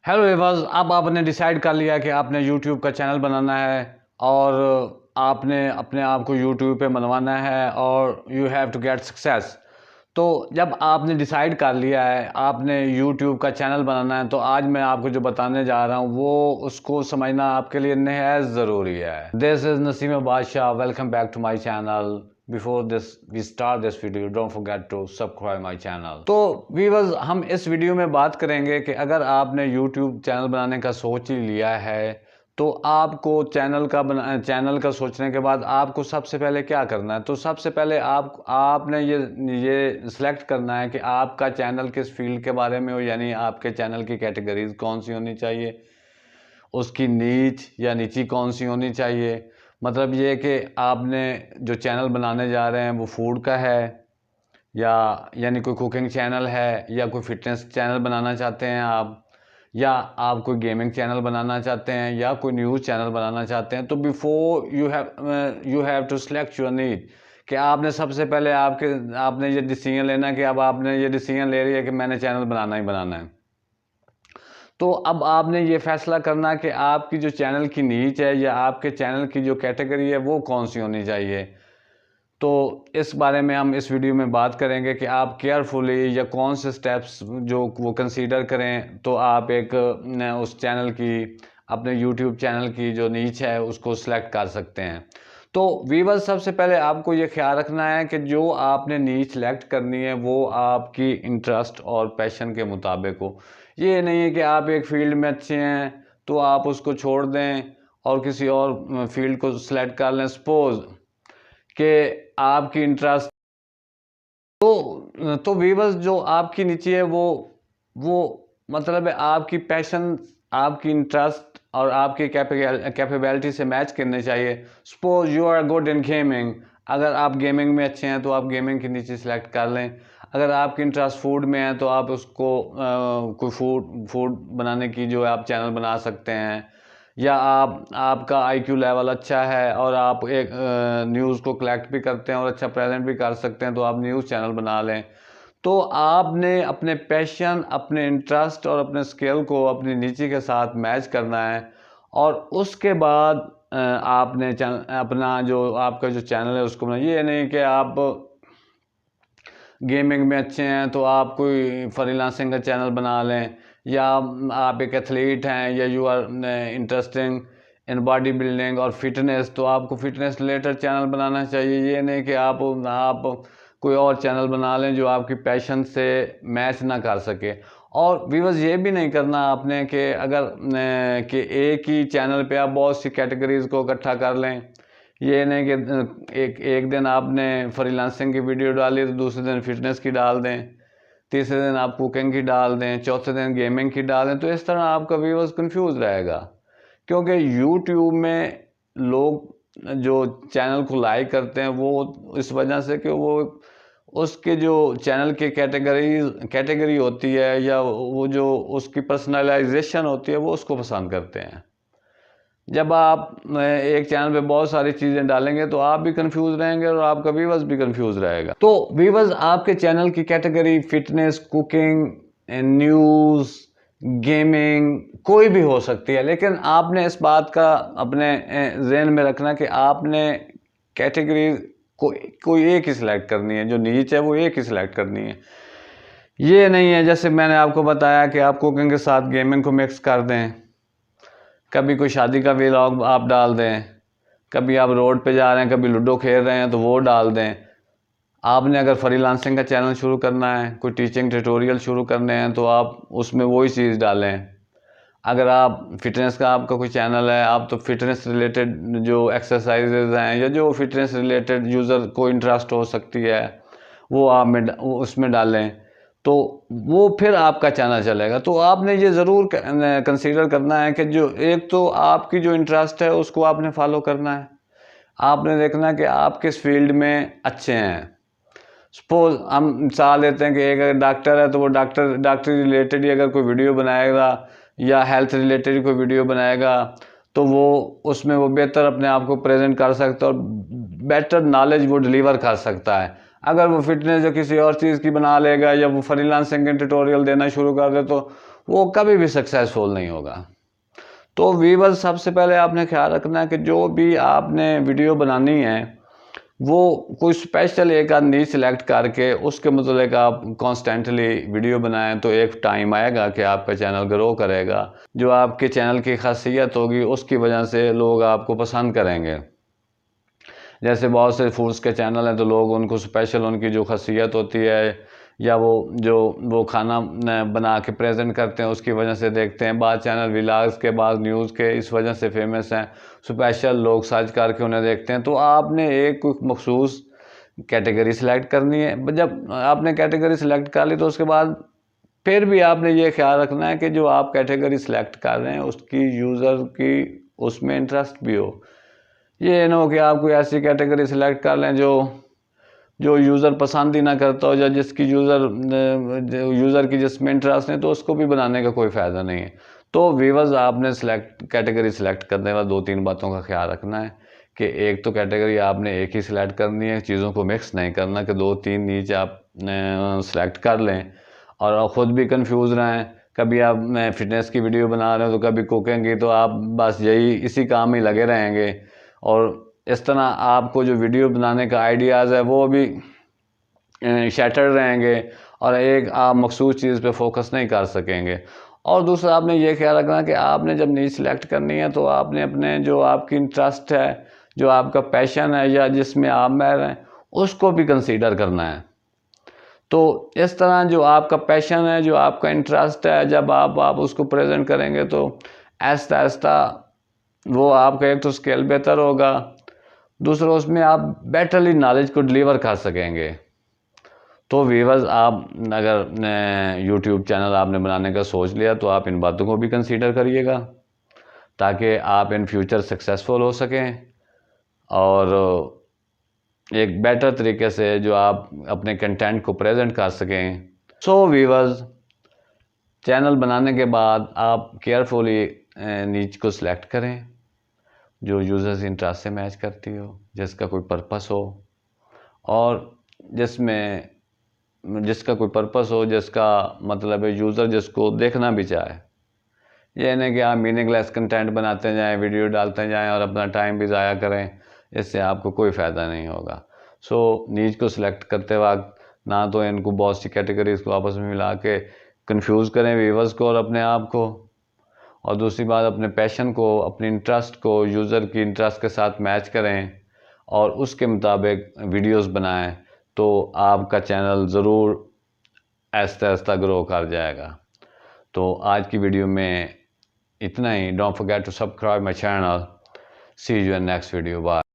Hello averse, अब आपने decide कर लिया कि आपने यूट्यूब का चैनल बनाना है और आपने अपने आप को यूट्यूब पे मनवाना है और you have to get success. तो जब आपने डिसाइड कर लिया है आपने यूट्यूब का चैनल बनाना है, तो आज मैं आपको जो बताने जा रहा हूँ वो उसको समझना आपके लिए निहायत ज़रूरी है। This is Naseem Badshah, welcome back to my channel. Before this we start this video, don't forget to subscribe my channel. तो व्यूअर्स, हम इस वीडियो में बात करेंगे कि अगर आपने यूट्यूब चैनल बनाने का सोच ही लिया है तो आपको चैनल का सोचने के बाद आपको सबसे पहले क्या करना है। तो सबसे पहले आपने ये सिलेक्ट करना है कि आपका चैनल किस फील्ड के बारे में हो, यानी आपके चैनल की कैटेगरीज कौन सी होनी चाहिए, उसकी नीच या नीची कौन सी होनी चाहिए। मतलब ये कि आपने जो चैनल बनाने जा रहे हैं वो फूड का है या यानी कोई कुकिंग चैनल है, या कोई फिटनेस चैनल बनाना चाहते हैं आप, या आप कोई गेमिंग चैनल बनाना चाहते हैं, या कोई न्यूज़ चैनल बनाना चाहते हैं। तो before you have to select your need कि आपने सबसे पहले आपने ये डिसीजन लेना कि अब आपने ये डिसीजन ले लिया कि मैंने चैनल बनाना ही बनाना है। तो अब आपने ये फैसला करना कि आपकी जो चैनल की नीच है या आपके चैनल की जो कैटेगरी है वो कौन सी होनी चाहिए। तो इस बारे में हम इस वीडियो में बात करेंगे कि आप केयरफुली या कौन से स्टेप्स जो वो कंसीडर करें तो आप एक उस चैनल की, अपने यूट्यूब चैनल की जो नीच है उसको सिलेक्ट कर सकते हैं। तो वीवर्स, सबसे पहले आपको ये ख्याल रखना है कि जो आपने नीच सेलेक्ट करनी है वो आपकी इंटरेस्ट और पैशन के मुताबिक हो। ये नहीं है कि आप एक फील्ड में अच्छे हैं तो आप उसको छोड़ दें और किसी और फील्ड को सिलेक्ट कर लें। सपोज कि आपकी इंटरेस्ट, तो वीवर्स, जो आपकी नीचे है वो मतलब है आपकी पैशन, आपकी इंटरेस्ट और आपकी कैपेबिलिटी से मैच करने चाहिए। Suppose you are good in gaming, अगर आप गेमिंग में अच्छे हैं तो आप गेमिंग के नीचे सेलेक्ट कर लें। अगर आपकी इंटरेस्ट फूड में है तो आप उसको कोई फूड बनाने की जो है आप चैनल बना सकते हैं। या आपका आईक्यू लेवल अच्छा है और आप एक न्यूज़ को कलेक्ट भी करते हैं और अच्छा प्रेजेंट भी कर सकते हैं तो आप न्यूज़ चैनल बना लें। तो आपने अपने पैशन, अपने इंटरेस्ट और अपने स्किल को अपनी नीचे के साथ मैच करना है। और उसके बाद आपने अपना जो आपका जो चैनल है उसको बनाना। ये नहीं कि आप गेमिंग में अच्छे हैं तो आप कोई फ्रीलांसिंग का चैनल बना लें, या आप एक एथलीट हैं या you are interesting in body building और फिटनेस तो आपको फिटनेस रिलेटेड चैनल बनाना चाहिए। ये नहीं कि आप कोई और चैनल बना लें जो आपकी पैशन से मैच ना कर सके। और व्यूअर्स, ये भी नहीं करना आपने कि अगर कि एक ही चैनल पे आप बहुत सी कैटेगरीज को इकट्ठा कर लें। ये नहीं कि एक दिन आपने फ्रीलांसिंग की वीडियो डाली तो दूसरे दिन फिटनेस की डाल दें, तीसरे दिन आप कुकिंग की डाल दें, चौथे दिन गेमिंग की डाल दें। तो इस तरह आपका व्यूअर्स कंफ्यूज रहेगा, क्योंकि यूट्यूब में लोग जो चैनल को लाइक करते हैं वो इस वजह से कि वो उसके जो चैनल की कैटेगरी होती है या वो जो उसकी पर्सनलाइजेशन होती है वो उसको पसंद करते हैं। जब आप एक चैनल पे बहुत सारी चीज़ें डालेंगे तो आप भी कंफ्यूज रहेंगे और आपका व्यूअर्स भी कंफ्यूज रहेगा। तो व्यूअर्स, आपके चैनल की category fitness, cooking, news, gaming कोई भी हो सकती है, लेकिन आपने इस बात का अपने जहन में रखना कि आपने कैटेगरी कोई एक ही सिलेक्ट करनी है, जो नीच है वो एक ही सिलेक्ट करनी है। ये नहीं है जैसे मैंने आपको बताया कि आप कुकिंग के साथ गेमिंग को मिक्स कर दें, कभी कोई शादी का व्लॉग आप डाल दें, कभी आप रोड पे जा रहे हैं, कभी लूडो खेल रहे हैं तो वो डाल दें। आपने अगर फ्रीलांसिंग का चैनल शुरू करना है, कोई टीचिंग ट्यूटोरियल शुरू करने हैं तो आप उसमें वही चीज़ डालें। अगर आप फिटनेस का आपका कोई चैनल है, आप तो फिटनेस रिलेटेड जो एक्सरसाइजेज हैं या जो फिटनेस रिलेटेड यूज़र को इंटरेस्ट हो सकती है वो उसमें डालें, तो वो फिर आपका चैनल चलेगा। तो आपने ये ज़रूर कंसीडर करना है कि जो एक तो आपकी जो इंटरेस्ट है उसको आपने फॉलो करना है। आपने देखना कि आप किस फील्ड में अच्छे हैं। सपोज हम मिसाल लेते हैं कि एक अगर डॉक्टर है तो वो डॉक्टरी रिलेटेड ही अगर कोई वीडियो बनाएगा या हेल्थ रिलेटेड कोई वीडियो बनाएगा तो वो उसमें वो बेहतर अपने आप को प्रेजेंट कर सकता है और बेटर नॉलेज वो डिलीवर कर सकता है। अगर वो फिटनेस या किसी और चीज़ की बना लेगा या वो फ्रीलांसिंग के ट्यूटोरियल देना शुरू कर दे तो वो कभी भी सक्सेसफुल नहीं होगा। तो व्यूअर्स, सबसे पहले आपने ख्याल रखना है कि जो भी आपने वीडियो बनानी है वो कोई स्पेशल एक आध नीच सेलेक्ट करके उसके मतलब आप कॉन्स्टेंटली वीडियो बनाएं, तो एक टाइम आएगा कि आपका चैनल ग्रो करेगा। जो आपके चैनल की खासियत होगी उसकी वजह से लोग आपको पसंद करेंगे। जैसे बहुत से फूड्स के चैनल हैं तो लोग उनको स्पेशल उनकी जो खासियत होती है या वो खाना बना के प्रेजेंट करते हैं उसकी वजह से देखते हैं। बाद चैनल व्लॉग्स के, बाद न्यूज़ के इस वजह से फेमस हैं, स्पेशल लोग सर्च करके उन्हें देखते हैं। तो आपने एक मखसूस कैटेगरी सेलेक्ट करनी है। जब आपने कैटेगरी सेलेक्ट कर ली तो उसके बाद फिर भी आपने ये ख्याल रखना है कि जो आप कैटेगरी सेलेक्ट कर रहे हैं उसकी यूज़र की उसमें इंटरेस्ट भी हो। ये ना हो कि आप कोई ऐसी कैटेगरी सेलेक्ट कर लें जो यूज़र पसंद ही ना करता हो, या जिसकी यूज़र की जिसमें इंटरेस्ट नहीं, तो उसको भी बनाने का कोई फ़ायदा नहीं है। तो व्यूअर्स, आपने कैटेगरी सेलेक्ट करने वाला 2-3 बातों का ख्याल रखना है कि एक तो कैटेगरी आपने एक ही सिलेक्ट करनी है, चीज़ों को मिक्स नहीं करना कि 2-3 नीचे आप सेलेक्ट कर लें और ख़ुद भी कंफ्यूज रहें। कभी आप फिटनेस की वीडियो बना रहे हो तो कभी कुकिंग की, तो आप बस इसी काम में लगे रहेंगे और इस तरह आपको जो वीडियो बनाने का आइडियाज़ है वो भी शैटर्ड रहेंगे और एक आप मखसूस चीज़ पे फोकस नहीं कर सकेंगे। और दूसरा, आपने ये ख्याल रखना कि आपने जब नीच सेलेक्ट करनी है तो आपने अपने जो आपकी इंटरेस्ट है, जो आपका पैशन है या जिसमें आप माहिर हैं, उसको भी कंसीडर करना है। तो इस तरह जो आपका पैशन है, जो आपका इंटरेस्ट है, जब आप उसको प्रेजेंट करेंगे तो आहिस्ता आहिस्ता वो आपका एक तो स्किल बेहतर होगा, दूसरा उसमें आप बेटरली नॉलेज को डिलीवर कर सकेंगे। तो व्यूअर्स, आप अगर यूट्यूब चैनल आपने बनाने का सोच लिया तो आप इन बातों को भी कंसीडर करिएगा ताकि आप इन फ्यूचर सक्सेसफुल हो सकें और एक बेटर तरीके से जो आप अपने कंटेंट को प्रेजेंट कर सकें। सो व्यूअर्स, चैनल बनाने के बाद आप केयरफुली नीच को सिलेक्ट करें जो यूज़र्स इंटरेस्ट से मैच करती हो, जिसका कोई पर्पस हो और जिसका कोई पर्पस हो, जिसका मतलब है यूज़र जिसको देखना भी चाहे। ये नहीं कि आप मीनिंगलेस कंटेंट बनाते जाएं, वीडियो डालते जाएं और अपना टाइम भी ज़ाया करें, इससे आपको कोई फ़ायदा नहीं होगा। सो नीच को सिलेक्ट करते वक्त ना तो इनको बहुत सी कैटेगरीज़ को आपस में मिला के कंफ्यूज करें व्यूअर्स को और अपने आप को, और दूसरी बात अपने पैशन को, अपने इंटरेस्ट को यूज़र की इंटरेस्ट के साथ मैच करें और उसके मुताबिक वीडियोस बनाएं, तो आपका चैनल ज़रूर आहिस्ता आहिस्ता ग्रो कर जाएगा। तो आज की वीडियो में इतना ही। Don't forget to subscribe my channel. See you in next video. Bye.